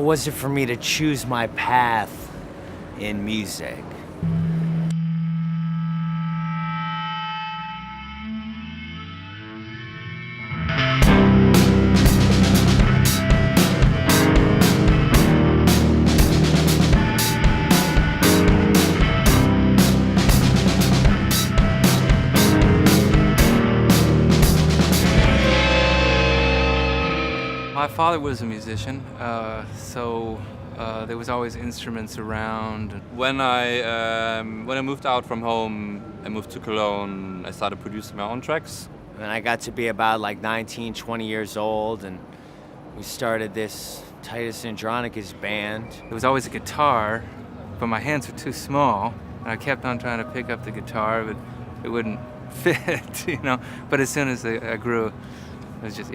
was it for me to choose my path in music? My father was a musician, so there was always instruments around. When I moved out from home and moved to Cologne, I started producing my own tracks. And I got to be about like 19, 20 years old, and we started this Titus Andronicus band. There was always a guitar, but my hands were too small, and I kept on trying to pick up the guitar, but it wouldn't fit, you know. But as soon as I grew, it was just,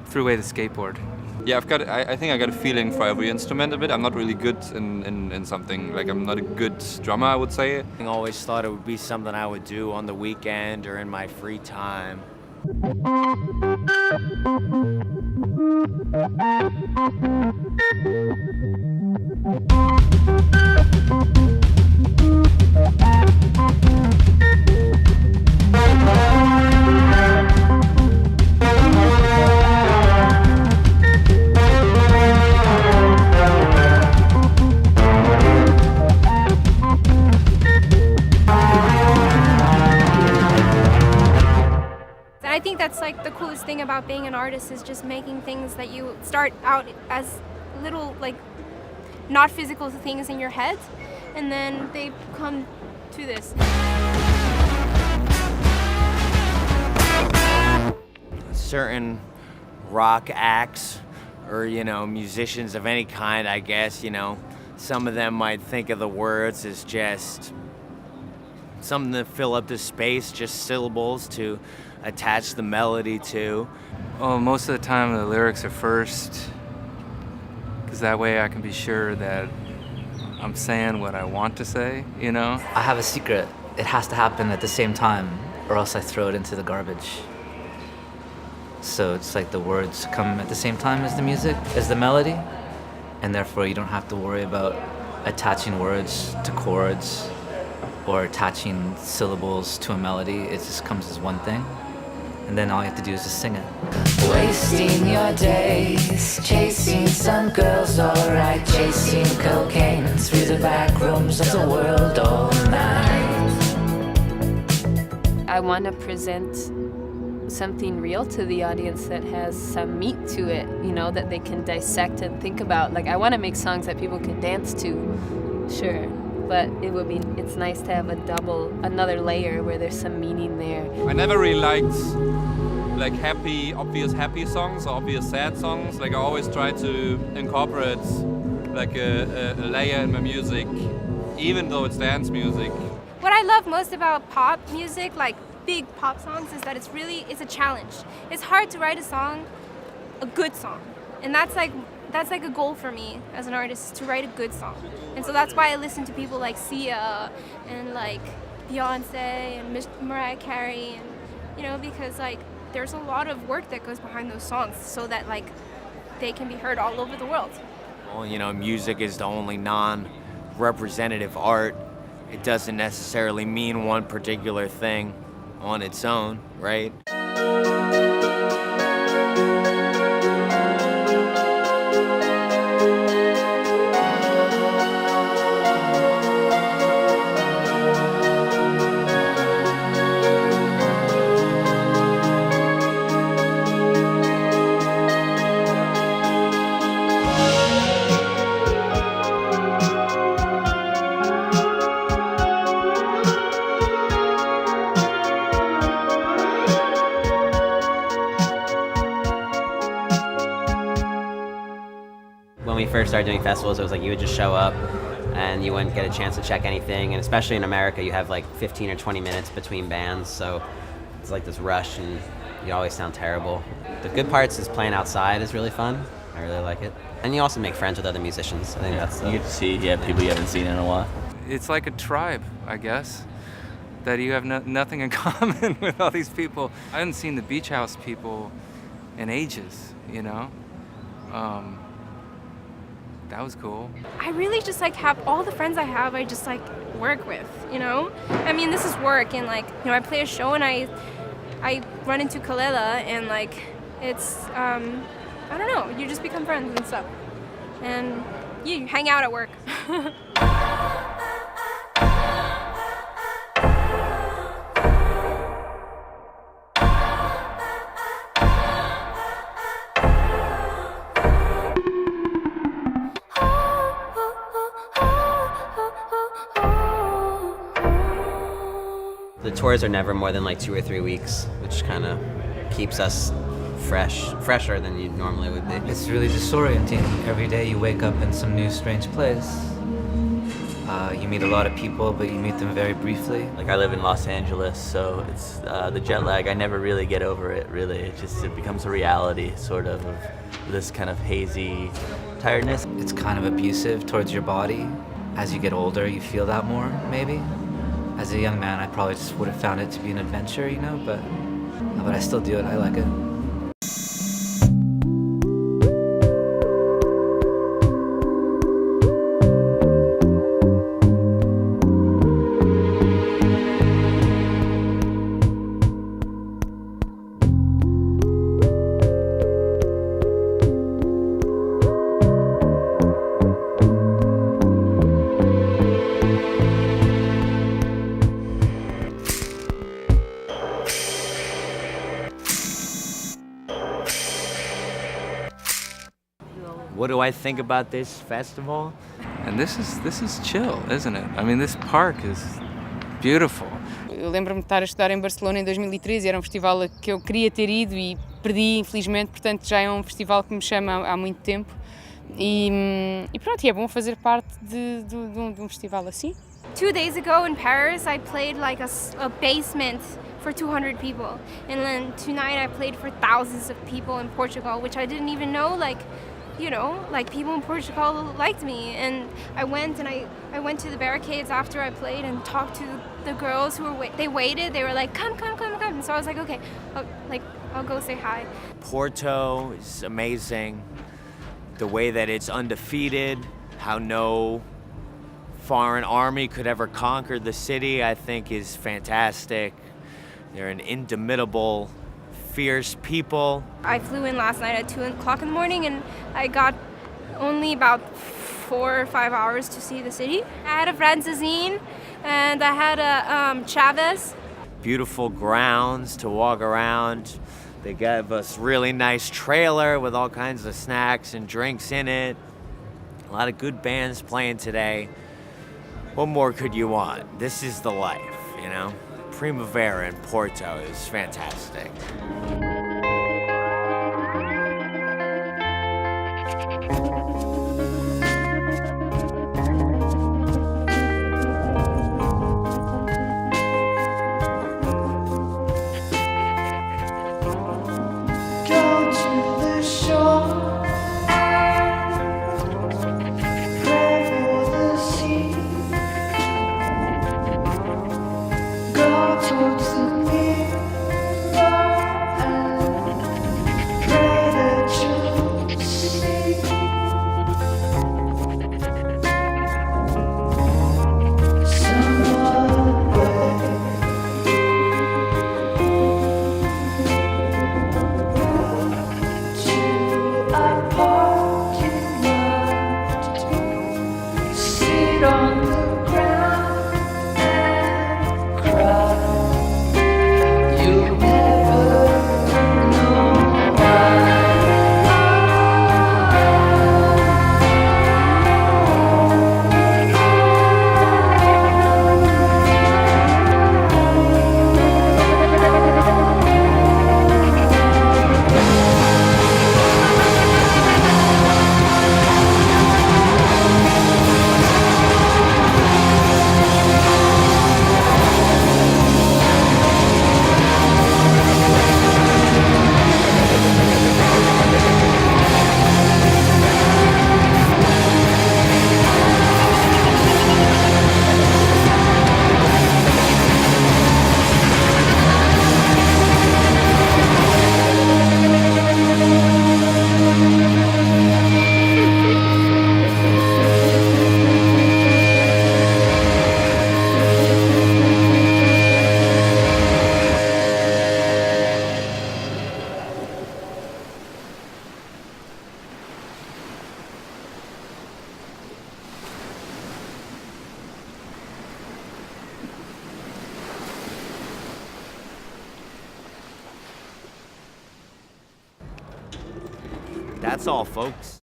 threw away the skateboard. Yeah, I think I got a feeling for every instrument a bit. I'm not really good in something, like I'm not a good drummer, I would say. I always thought it would be something I would do on the weekend or in my free time. I think that's like the coolest thing about being an artist is just making things that you start out as little like not physical things in your head, and then they come to this. Certain rock acts or, musicians of any kind, I guess, some of them might think of the words as just something to fill up the space, just syllables to attach the melody to. Well, most of the time the lyrics are first, because that way I can be sure that I'm saying what I want to say, I have a secret. It has to happen at the same time, or else I throw it into the garbage. So it's like the words come at the same time as the music, as the melody, and therefore you don't have to worry about attaching words to chords or attaching syllables to a melody. It just comes as one thing, and then all you have to do is just sing it. Wasting your days, chasing some girls, alright, chasing cocaine through the back rooms of the world all night. I want to present something real to the audience that has some meat to it, that they can dissect and think about. Like, I want to make songs that people can dance to, sure, but it's nice to have another layer where there's some meaning there. I never really liked like obvious happy songs or obvious sad songs. Like I always try to incorporate like a layer in my music, even though it's dance music. What I love most about pop music, like big pop songs, is that it's a challenge. It's hard to write a good song, and that's like a goal for me as an artist, to write a good song. And so that's why I listen to people like Sia and like Beyonce and Mariah Carey, and because like there's a lot of work that goes behind those songs so that like they can be heard all over the world. Well, music is the only non-representative art. It doesn't necessarily mean one particular thing on its own, right? When we first started doing festivals, it was like you would just show up and you wouldn't get a chance to check anything. And especially in America, you have like 15 or 20 minutes between bands, so it's like this rush and you always sound terrible. The good parts is playing outside is really fun. I really like it. And you also make friends with other musicians. I think that's you get to see people you haven't seen in a while. It's like a tribe, I guess, that you have nothing in common with all these people. I haven't seen the Beach House people in ages, That was cool. I really just like have all the friends I have, I just like work with, you know? I mean, this is work, and like, you know, I play a show and I run into Kalela, and like, it's, I don't know, you just become friends and stuff. And you hang out at work. The tours are never more than like 2 or 3 weeks, which kind of keeps us fresher than you normally would be. It's really disorienting. Every day you wake up in some new strange place. You meet a lot of people, but you meet them very briefly. Like I live in Los Angeles, so it's the jet lag. I never really get over it. Really, it becomes a reality, sort of this kind of hazy tiredness. It's kind of abusive towards your body. As you get older, you feel that more, maybe. As a young man, I probably just would have found it to be an adventure, you know, but I still do it. I like it. What do I think about this festival? And this is chill, isn't it? I mean, this park is beautiful. Eu lembro-me de estar a estudar em Barcelona em 2013, era um festival a que eu queria ter ido e perdi, infelizmente, portanto já é um festival que me chama há muito tempo. E pronto, é bom fazer parte de um festival assim. 2 days ago in Paris, I played like a basement for 200 people. And then tonight I played for thousands of people in Portugal, which I didn't even know, like, you know, like people in Portugal liked me. And I went to the barricades after I played and talked to the girls who were they waited. They were like, come. And so I was like, okay, I'll go say hi. Porto is amazing. The way that it's undefeated, how no foreign army could ever conquer the city, I think is fantastic. They're an indomitable, fierce people. I flew in last night at 2 o'clock in the morning, and I got only about 4 or 5 hours to see the city. I had a Francisine, and I had a Chavez. Beautiful grounds to walk around. They gave us really nice trailer with all kinds of snacks and drinks in it. A lot of good bands playing today. What more could you want? This is the life, you know? Primavera in Porto is fantastic. That's all, folks.